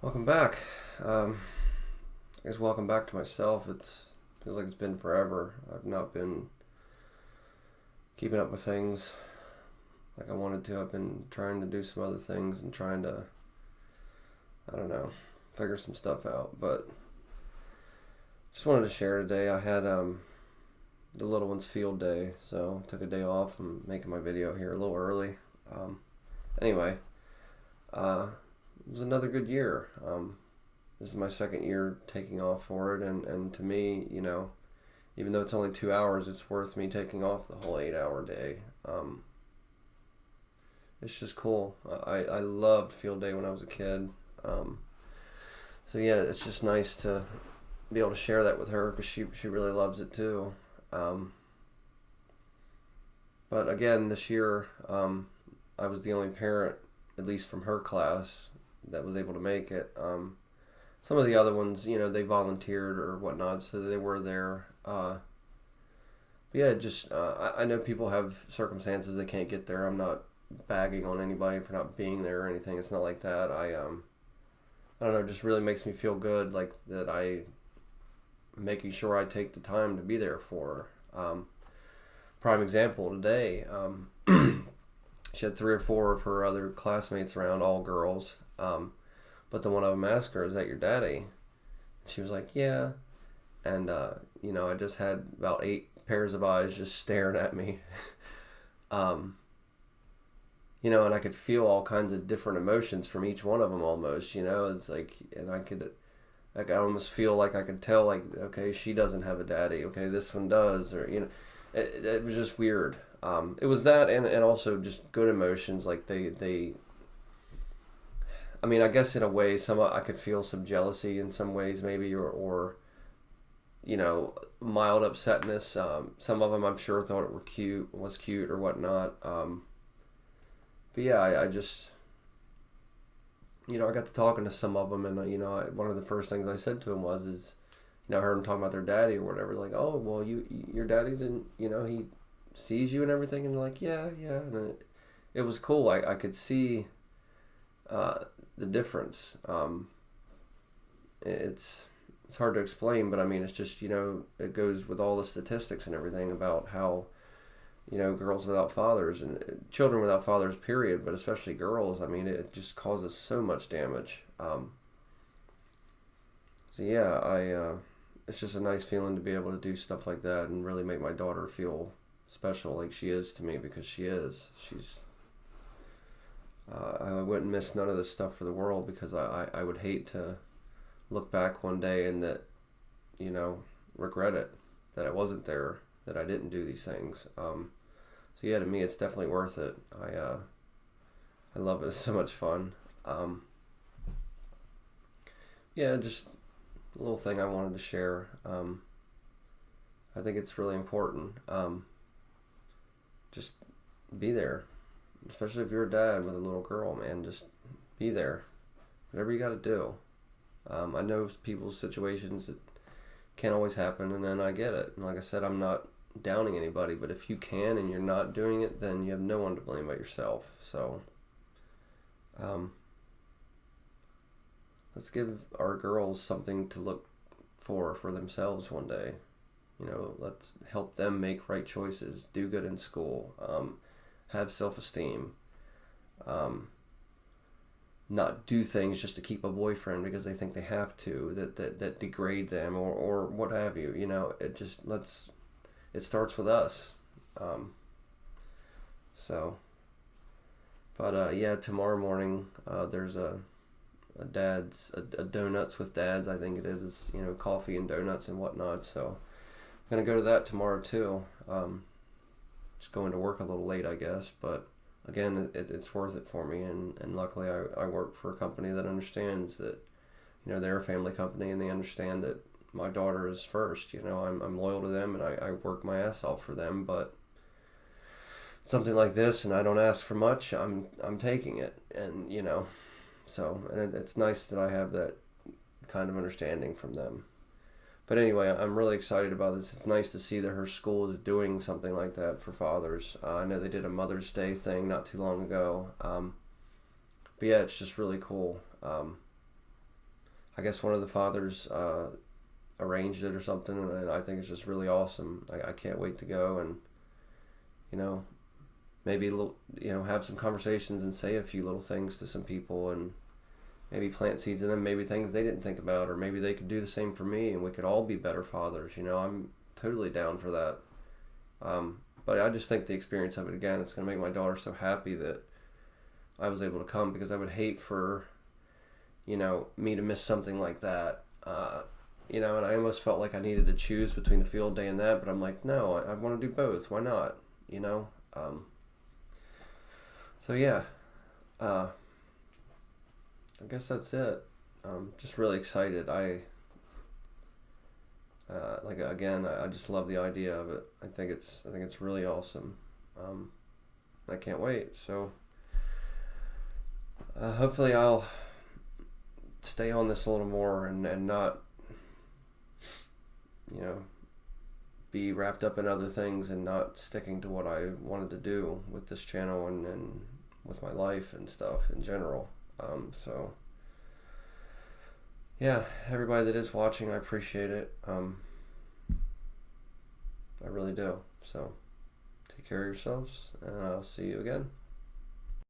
Welcome back. I guess welcome back to myself. Feels like it's been forever. I've not been keeping up with things like I wanted to. I've been trying to do some other things and trying to, I don't know, figure some stuff out. But just wanted to share today. I had the little one's field day, so took a day off. I'm making my video here a little early. Anyway, it was another good year. This is my second year taking off for it, and to me, even though it's only 2 hours, it's worth me taking off the whole 8 hour day. It's just cool. I loved field day when I was a kid. So yeah, it's just nice to be able to share that with her because she really loves it too. But again, this year, I was the only parent, at least from her class, that was able to make it. Some of the other ones, they volunteered or whatnot, so they were there. But yeah, just I know people have circumstances they can't get there. I'm not bagging on anybody for not being there or anything. It's not like that. I don't know. It just really makes me feel good, like that making sure I take the time to be there for her. Prime example today. She had 3 or 4 of her other classmates around, all girls. But the one of them asked her, "Is that your daddy?" She was like, "Yeah." And, I just had about 8 pairs of eyes just staring at me. And I could feel all kinds of different emotions from each one of them almost, it's like, and I almost feel like I could tell, like, okay, she doesn't have a daddy. Okay, this one does, or, it was just weird. It was that, and also just good emotions. Like I guess in a way, I could feel some jealousy in some ways, maybe, or mild upsetness. Some of them, I'm sure, thought it was cute or whatnot. But yeah, I just, I got to talking to some of them, and one of the first things I said to them I heard them talking about their daddy or whatever. Like, oh, well, your daddy's in, he sees you and everything, and they're like, yeah, and it was cool. I could see the difference. It's hard to explain, but it's just, it goes with all the statistics and everything about how, girls without fathers and children without fathers, period, but especially girls, it just causes so much damage. So yeah, it's just a nice feeling to be able to do stuff like that and really make my daughter feel special like she is to me, because she is. I wouldn't miss none of this stuff for the world, because I would hate to look back one day and that, regret it, that I wasn't there, that I didn't do these things. So yeah, to me, it's definitely worth it. I love it. It's so much fun. Yeah, just a little thing I wanted to share. I think it's really important. Just be there, especially if you're a dad with a little girl, man. Just be there, whatever you got to do. I know people's situations, it can't always happen, and then I get it. And like I said, I'm not downing anybody, but if you can and you're not doing it, then you have no one to blame but yourself. So let's give our girls something to look for themselves one day. Let's help them make right choices, do good in school, have self-esteem, not do things just to keep a boyfriend because they think they have to, that degrade them, or what have you. It starts with us. Yeah, tomorrow morning, there's a donuts with dads, I think it is. It's, coffee and donuts and whatnot. So I'm gonna go to that tomorrow too. Just going to work a little late, I guess, but again, it's worth it for me. And luckily, I work for a company that understands that, they're a family company, and they understand that my daughter is first. I'm loyal to them, and I work my ass off for them. But something like this, and I don't ask for much, I'm taking it, and it's nice that I have that kind of understanding from them. But anyway, I'm really excited about this. It's nice to see that her school is doing something like that for fathers. I know they did a Mother's Day thing not too long ago. But yeah, it's just really cool. I guess one of the fathers arranged it or something, and I think it's just really awesome. I can't wait to go and, you know, maybe have some conversations and say a few little things to some people, and maybe plant seeds in them, maybe things they didn't think about, or maybe they could do the same for me, and we could all be better fathers. I'm totally down for that. But I just think the experience of it, again, it's going to make my daughter so happy that I was able to come, because I would hate for, me to miss something like that. And I almost felt like I needed to choose between the field day and that, but I'm like, no, I want to do both. Why not? So yeah, I guess that's it. Just really excited. I just love the idea of it. I think it's really awesome. I can't wait. So hopefully I'll stay on this a little more and not, be wrapped up in other things and not sticking to what I wanted to do with this channel and with my life and stuff in general. So yeah, everybody that is watching, I appreciate it. I really do. So take care of yourselves, and I'll see you again.